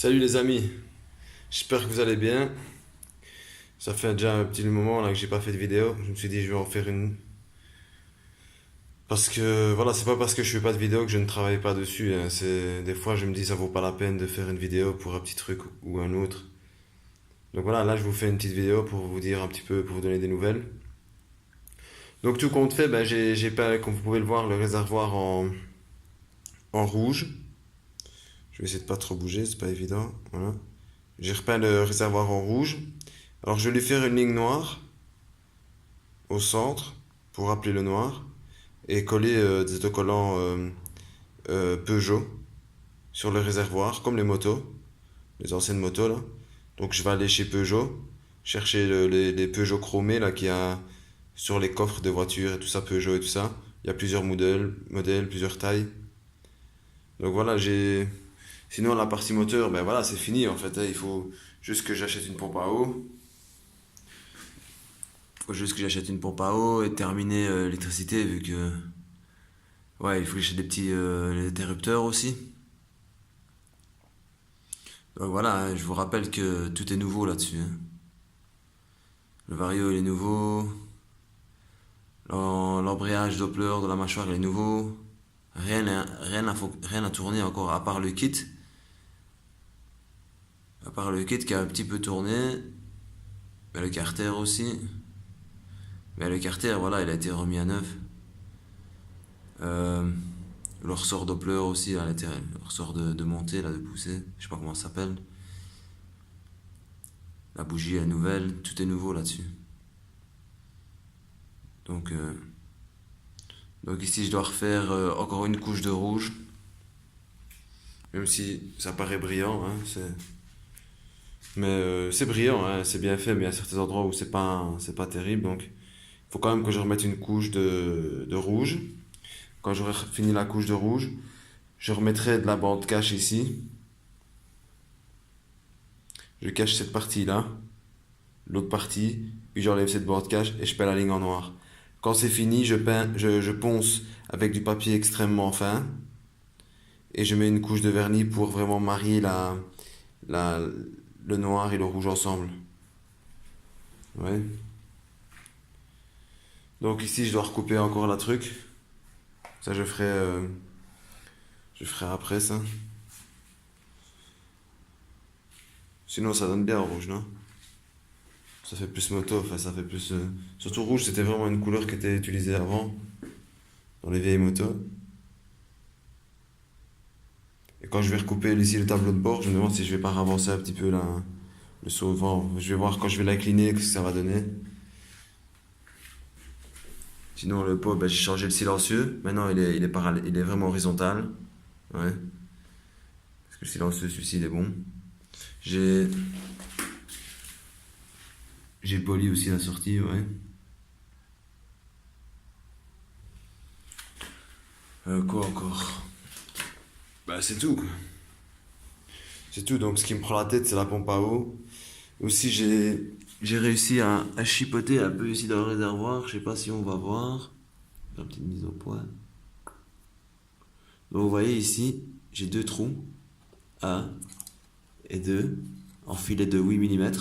Salut les amis, j'espère que vous allez bien. Ça fait déjà un petit moment là que j'ai pas fait de vidéo. Je me suis dit je vais en faire une. Parce que voilà, c'est pas parce que je fais pas de vidéo que je ne travaille pas dessus, hein. C'est des fois je me dis ça vaut pas la peine de faire une vidéo pour un petit truc ou un autre. Donc voilà, là je vous fais une petite vidéo pour vous dire un petit peu, pour vous donner des nouvelles. Donc tout compte fait, ben, j'ai peint, comme vous pouvez le voir, le réservoir en rouge. Je vais essayer de pas trop bouger, c'est pas évident. Voilà. J'ai repeint le réservoir en rouge. Alors je vais lui faire une ligne noire au centre pour rappeler le noir et coller des autocollants Peugeot sur le réservoir, comme les motos, les anciennes motos là. Donc je vais aller chez Peugeot, chercher les Peugeot chromés là qu'il y a sur les coffres de voitures et tout ça, Peugeot et tout ça. Il y a plusieurs modèles, plusieurs tailles. Donc voilà, j'ai. Sinon la partie moteur, ben voilà, c'est fini en fait, hein. Il faut juste que j'achète une pompe à eau. Faut juste que j'achète une pompe à eau et terminer l'électricité vu que. Ouais, il faut que j'achète des petits interrupteurs aussi. Donc voilà, hein, je vous rappelle que tout est nouveau là-dessus, hein. Le vario il est nouveau, l'embrayage Doppler de la mâchoire il est nouveau. Rien à tourner encore à part le kit. À part le kit qui a un petit peu tourné. Mais le carter aussi. Mais le carter, voilà, il a été remis à neuf. Euh, le ressort Doppler aussi, là, le ressort de montée, là, de poussée. Je sais pas comment ça s'appelle. La bougie est nouvelle, tout est nouveau là-dessus. Donc, euh, donc ici, je dois refaire encore une couche de rouge. Même si ça paraît brillant, hein, mais c'est brillant, hein, c'est bien fait, mais il y a certains endroits où c'est pas terrible. Donc, il faut quand même que je remette une couche de rouge. Quand j'aurai fini la couche de rouge, je remettrai de la bande cache ici. Je cache cette partie-là, l'autre partie, puis j'enlève cette bande cache et je peins la ligne en noir. Quand c'est fini, je ponce avec du papier extrêmement fin et je mets une couche de vernis pour vraiment marier la, le noir et le rouge ensemble. Ouais. Donc ici, je dois recouper encore la truc. Ça, je ferai après ça. Sinon, ça donne bien en rouge, non? Ça fait plus moto, enfin, ça fait plus. Surtout rouge, c'était vraiment une couleur qui était utilisée avant dans les vieilles motos. Et quand je vais recouper ici le tableau de bord, je me demande si je vais pas ravancer un petit peu le saut-vent. Je vais voir quand je vais l'incliner, ce que ça va donner. Sinon, le pot, ben, j'ai changé le silencieux. Maintenant, il est vraiment horizontal. Ouais. Parce que le silencieux, celui-ci, il est bon. J'ai, j'ai poli aussi la sortie, ouais. Quoi encore? Bah, c'est tout, quoi. C'est tout. Donc, ce qui me prend la tête, c'est la pompe à eau. Aussi, j'ai réussi à chipoter un peu ici dans le réservoir. Je sais pas si on va voir. Faire une petite mise au point. Donc, vous voyez ici, j'ai deux trous. Un et deux. En filet de 8 mm.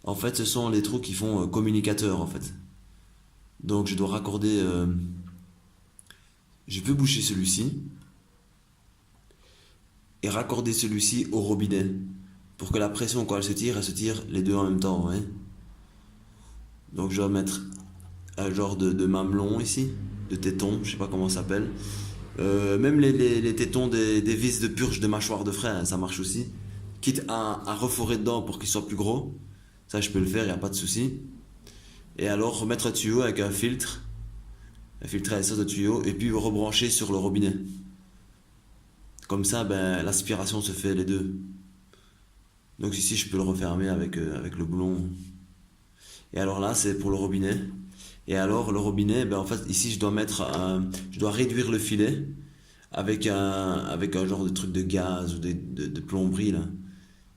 En fait, ce sont les trous qui font communicateur, en fait. Donc, je dois raccorder. Je peux boucher celui-ci et raccorder celui-ci au robinet pour que la pression, quand elle se tire les deux en même temps, ouais. Donc, je dois mettre un genre de mamelon ici, de téton, je sais pas comment ça s'appelle. Même les tétons des vis de purge de mâchoire de frein, hein, ça marche aussi. Quitte à reforer dedans pour qu'il soit plus gros. Ça, je peux le faire, il n'y a pas de souci. Et alors, remettre un tuyau avec un filtre à essence de tuyau, et puis rebrancher sur le robinet. Comme ça, ben, l'aspiration se fait les deux. Donc ici, je peux le refermer avec le boulon. Et alors là, c'est pour le robinet. Et alors, le robinet, ben, en fait, ici, je dois réduire le filet avec un genre de truc de gaz ou de plomberie, là.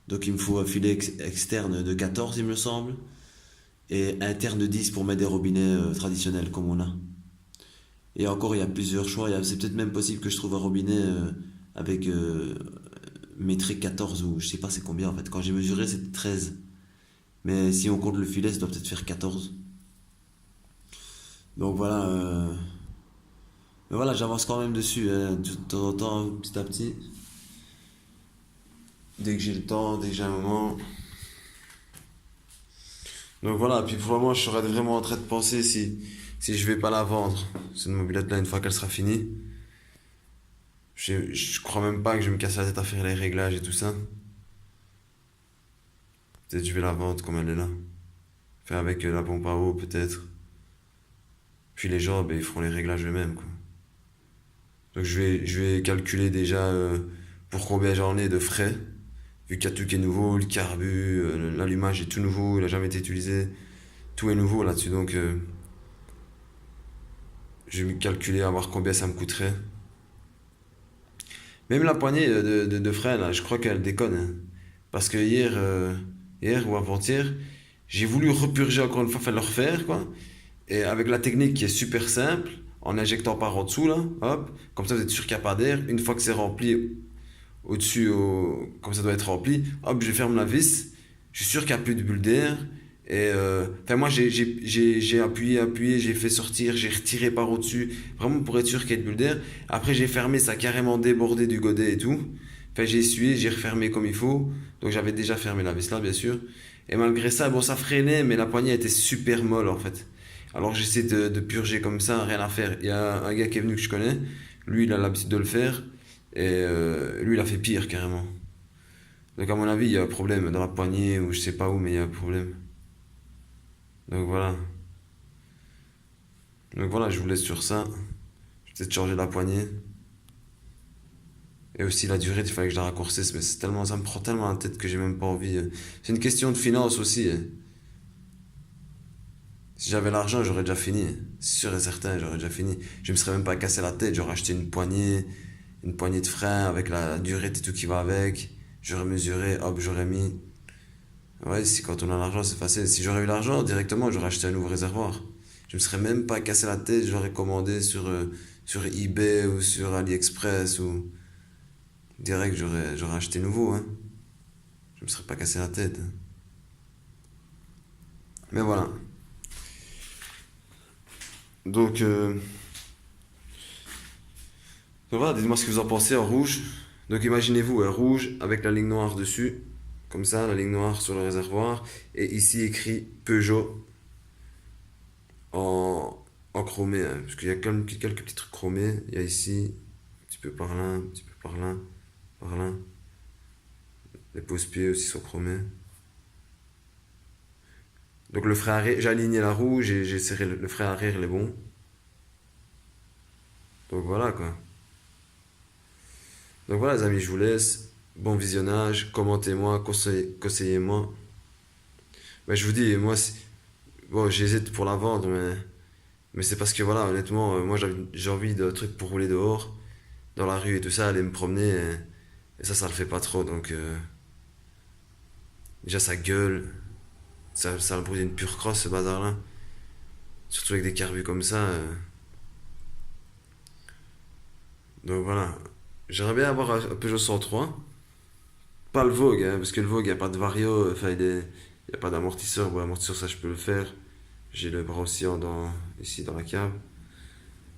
Donc il me faut un filet externe de 14, il me semble, et interne de 10 pour mettre des robinets traditionnels comme on a. Et encore, il y a plusieurs choix. C'est peut-être même possible que je trouve un robinet avec mettrait 14 ou je sais pas c'est combien en fait. Quand j'ai mesuré, c'était 13. Mais si on compte le filet, ça doit peut-être faire 14. Donc voilà. Mais voilà, j'avance quand même dessus, hein, de temps en temps, petit à petit. Dès que j'ai le temps, dès que j'ai un moment. Donc voilà, puis pour le moment, je serais vraiment en train de penser si je vais pas la vendre, cette mobilette-là, une fois qu'elle sera finie. Je crois même pas que je vais me casser la tête à faire les réglages et tout ça. Peut-être que je vais la vendre comme elle est là. Faire avec la pompe à eau, peut-être. Puis les gens, ben, ils feront les réglages eux-mêmes, quoi. Donc je vais calculer déjà pour combien j'en ai de frais. Vu qu'il y a tout qui est nouveau, le carbu, l'allumage est tout nouveau, il n'a jamais été utilisé. Tout est nouveau là-dessus, donc je vais me calculer à voir combien ça me coûterait. Même la poignée de frein, là, je crois qu'elle déconne, hein. Parce que hier ou avant-hier, j'ai voulu repurger encore une fois, faire le refaire, quoi. Et avec la technique qui est super simple, en injectant par en dessous, là, hop, comme ça vous êtes sûr qu'il n'y a pas d'air. Une fois que c'est rempli, au-dessus, comme ça doit être rempli, hop, je ferme la vis. Je suis sûr qu'il n'y a plus de bulles d'air. Et enfin, moi, j'ai appuyé, j'ai fait sortir, j'ai retiré par au-dessus, vraiment pour être sûr qu'il y ait de bulles d'air. Après, j'ai fermé, ça a carrément débordé du godet et tout. Enfin, j'ai essuyé, j'ai refermé comme il faut. Donc, j'avais déjà fermé la vis là, bien sûr. Et malgré ça, bon, ça freinait, mais la poignée était super molle en fait. Alors, j'essaie de purger comme ça, rien à faire. Il y a un gars qui est venu que je connais, lui, il a l'habitude de le faire. Et lui, il a fait pire carrément. Donc, à mon avis, il y a un problème dans la poignée ou je sais pas où, mais il y a un problème. Donc voilà. Donc voilà, je vous laisse sur ça. Je vais peut-être changer la poignée. Et aussi la durée, il fallait que je la raccourcisse, mais c'est tellement, ça me prend tellement la tête que j'ai même pas envie. C'est une question de finance aussi, hein. Si j'avais l'argent, j'aurais déjà fini. C'est sûr et certain, j'aurais déjà fini. Je me serais même pas cassé la tête, j'aurais acheté une poignée de frein avec la durée et tout qui va avec. J'aurais mesuré, hop, j'aurais mis. Ouais, si quand on a l'argent, c'est facile. Si j'aurais eu l'argent, directement, j'aurais acheté un nouveau réservoir. Je me serais même pas cassé la tête, j'aurais commandé sur eBay ou sur AliExpress ou direct, j'aurais acheté nouveau, hein. Je me serais pas cassé la tête, hein. Mais voilà. Donc, donc voilà, dites-moi ce que vous en pensez en rouge. Donc imaginez-vous un rouge avec la ligne noire dessus, comme ça, la ligne noire sur le réservoir, et ici écrit Peugeot en, en chromé, hein, parce qu'il y a quelques petits trucs chromés. Il y a ici, un petit peu par là, un petit peu par là, par là. Les pose-pieds aussi sont chromés. Donc le frein arrière, j'ai aligné la roue, j'ai serré le frein arrière, il est bon. Donc voilà quoi. Donc voilà les amis, je vous laisse. Bon visionnage, commentez-moi, conseillez-moi. Ben, je vous dis, moi, bon, j'hésite pour la vendre, mais c'est parce que voilà, honnêtement, moi j'ai envie de trucs pour rouler dehors, dans la rue et tout ça, aller me promener, et ça le fait pas trop. Donc déjà ça gueule, ça a le bruit d'une pure crosse ce bazar-là. Surtout avec des carbus comme ça. Donc voilà. J'aimerais bien avoir un Peugeot 103. Pas le Vogue, hein, parce que le Vogue, il n'y a pas de vario, enfin, il n'y a pas d'amortisseur. Bon, l'amortisseur, ça, je peux le faire. J'ai le bras oscillant ici dans la cave.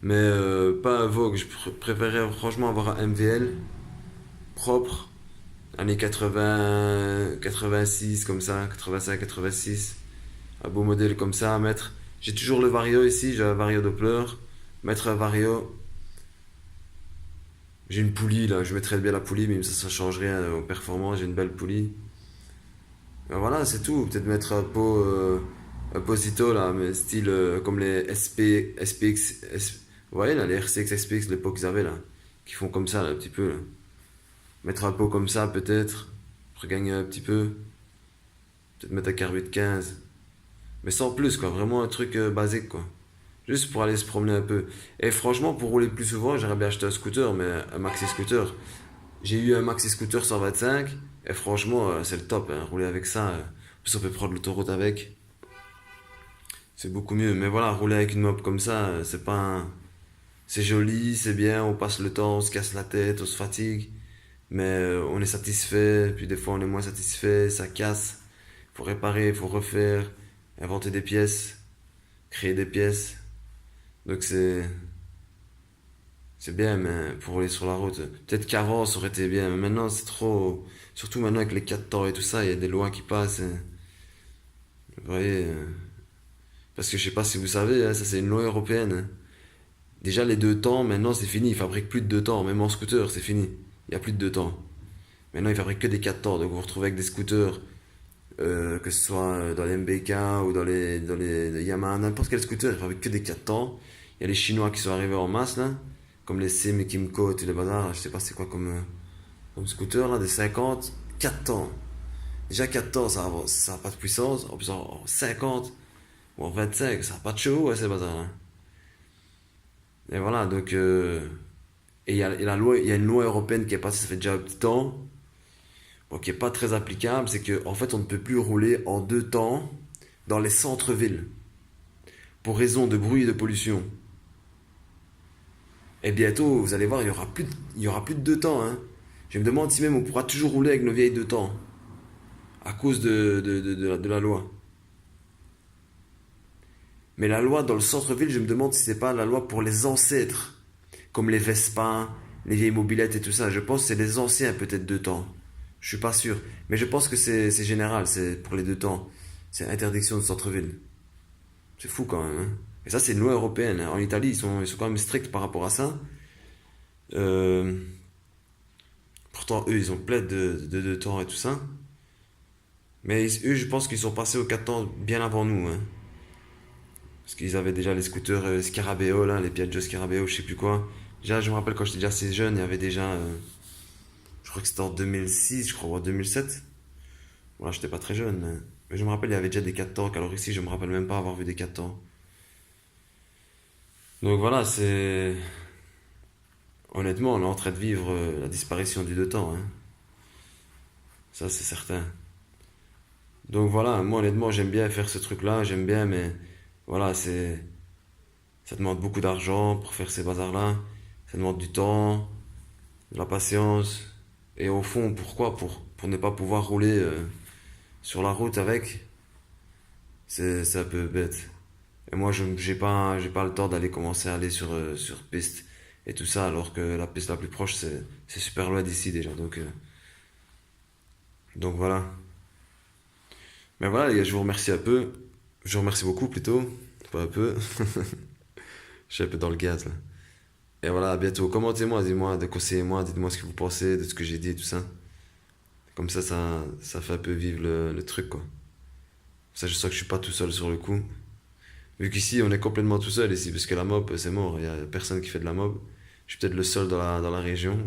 Mais pas un Vogue. Je préférerais franchement avoir un MVL propre. Années 80, 86, comme ça, 85, 86. Un beau modèle comme ça à mettre. J'ai toujours le vario ici, j'ai un vario Doppler. Mettre un vario. J'ai une poulie là, je mettrais bien la poulie, mais ça change rien aux performances. J'ai une belle poulie. Ben voilà, c'est tout. Peut-être mettre un Posito là, mais style comme les SPX, vous voyez là, les RCX SPX, l'époque qu'ils avaient là, qui font comme ça là, un petit peu là. Mettre un pot comme ça peut-être, regagner un petit peu. Peut-être mettre un carbu de 15. Mais sans plus quoi, vraiment un truc basique quoi. Juste pour aller se promener un peu. Et franchement, pour rouler plus souvent, j'aimerais bien acheter un scooter, mais un maxi scooter. J'ai eu un maxi scooter 125, et franchement, c'est le top, hein. Rouler avec ça, en plus on peut prendre l'autoroute avec, c'est beaucoup mieux. Mais voilà, rouler avec une mob comme ça, c'est pas c'est joli, c'est bien, on passe le temps, on se casse la tête, on se fatigue. Mais on est satisfait, puis des fois on est moins satisfait, ça casse. Faut réparer, faut refaire, inventer des pièces, créer des pièces. Donc c'est bien, mais pour rouler sur la route. Peut-être qu'avant ça aurait été bien, mais maintenant c'est trop. Surtout maintenant avec les 4 temps et tout ça, il y a des lois qui passent. Vous voyez, parce que je sais pas si vous savez, hein, ça c'est une loi européenne, hein. Déjà les 2 temps, maintenant c'est fini, ils fabriquent plus de 2 temps, même en scooter c'est fini. Il y a plus de 2 temps. Maintenant ils fabriquent que des 4 temps, donc vous vous retrouvez avec des scooters, que ce soit dans les MBK ou dans les Yamaha, n'importe quel scooter, ils fabriquent que des 4 temps. Il y a les Chinois qui sont arrivés en masse là, comme les Sim et Kimco et les bazars, je sais pas c'est quoi comme scooter là, des 50, 4 temps. Déjà 4 temps ça a pas de puissance, en plus en 50 ou en 25, ça a pas de chevaux, ouais, ces bazars là. Et voilà, donc. Et il y a une loi européenne qui est passée, ça fait déjà un petit temps, bon, qui est pas très applicable, c'est que en fait on ne peut plus rouler en 2 temps dans les centres-villes pour raison de bruit et de pollution. Et bientôt, vous allez voir, il y aura plus de 2 temps, hein. Je me demande si même on pourra toujours rouler avec nos vieilles 2 temps à cause de la loi. Mais la loi dans le centre-ville, je me demande si c'est pas la loi pour les ancêtres, comme les Vespa, les vieilles mobylettes et tout ça. Je pense que c'est les anciens peut-être 2 temps. Je suis pas sûr, mais je pense que c'est général, c'est pour les 2 temps. C'est interdiction de centre-ville. C'est fou quand même, hein. Et ça, c'est une loi européenne, hein. En Italie, ils sont quand même stricts par rapport à ça. Euh, Pourtant, eux, ils ont plein de 2 temps et tout ça. Mais eux, je pense qu'ils sont passés aux 4 temps bien avant nous, hein. Parce qu'ils avaient déjà les scooters Scarabeo, là, les Piaggio Scarabeo, je sais plus quoi. Déjà, je me rappelle quand j'étais déjà assez jeune, il y avait déjà. Je crois que c'était en 2006, je crois, ou en 2007. Voilà, j'étais pas très jeune, mais je me rappelle, il y avait déjà des 4 temps, alors ici, je me rappelle même pas avoir vu des 4 temps. Donc voilà, c'est. Honnêtement, on est en train de vivre la disparition du 2 temps, hein. Ça, c'est certain. Donc voilà, moi, honnêtement, j'aime bien faire ce truc-là, j'aime bien, mais voilà, c'est. Ça demande beaucoup d'argent pour faire ces bazars-là. Ça demande du temps, de la patience. Et au fond, pourquoi? Pour ne pas pouvoir rouler sur la route avec. C'est un peu bête. Et moi, j'ai pas le temps d'aller commencer à aller sur piste et tout ça, alors que la piste la plus proche, c'est super loin d'ici déjà. Donc voilà. Mais voilà, les gars, je vous remercie un peu. Je vous remercie beaucoup plutôt. Pas un peu. Je suis un peu dans le gaz là. Et voilà, à bientôt. Commentez-moi, dites-moi, conseillez-moi, dites-moi ce que vous pensez de ce que j'ai dit et tout ça. Comme ça fait un peu vivre le truc, quoi. Ça, je sens que je suis pas tout seul sur le coup. Vu qu'ici, on est complètement tout seul ici, parce que la mob, c'est mort. Il y a personne qui fait de la mob. Je suis peut-être le seul dans la région.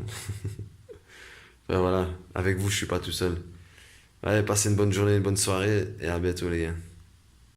Enfin, voilà, avec vous, je suis pas tout seul. Allez, passez une bonne journée, une bonne soirée, et à bientôt, les gars.